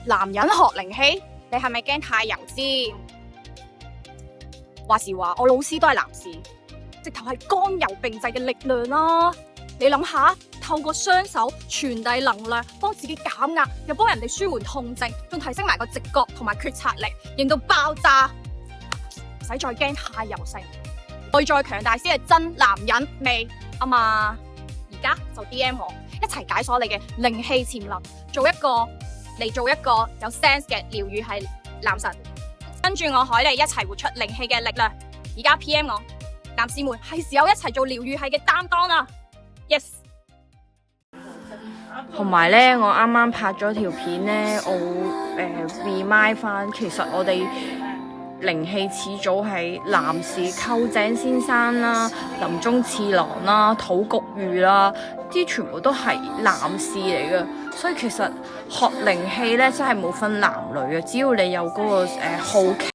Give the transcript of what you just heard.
男人學靈氣，你係咪驚太油先？話時話，我老師都係男士，直頭係剛柔並濟嘅力量啦。你諗下，透過雙手傳遞能量，幫自己減壓，又幫人哋舒緩痛症，仲提升埋個直覺同埋決策力，型到爆炸。唔使再驚太油性，內在強大先係真男人味啊嘛！而家就 DM 我，一齊解鎖你嘅靈氣潛能，做一個有 sense 嘅療癒系男神，跟住我海莉一齊活出靈氣嘅力量。而家 PM 我，男士們係時候一齊做療癒系嘅擔當啦！ Yes。同埋咧，我啱啱拍咗條片咧，我remind 翻，其實我哋靈氣始祖係男士臼井先生啦、林中次郎啦、土谷裕啦，啲全部都係男士嚟嘅，所以其實學靈氣咧真係冇分男女嘅，只要你有嗰個好奇。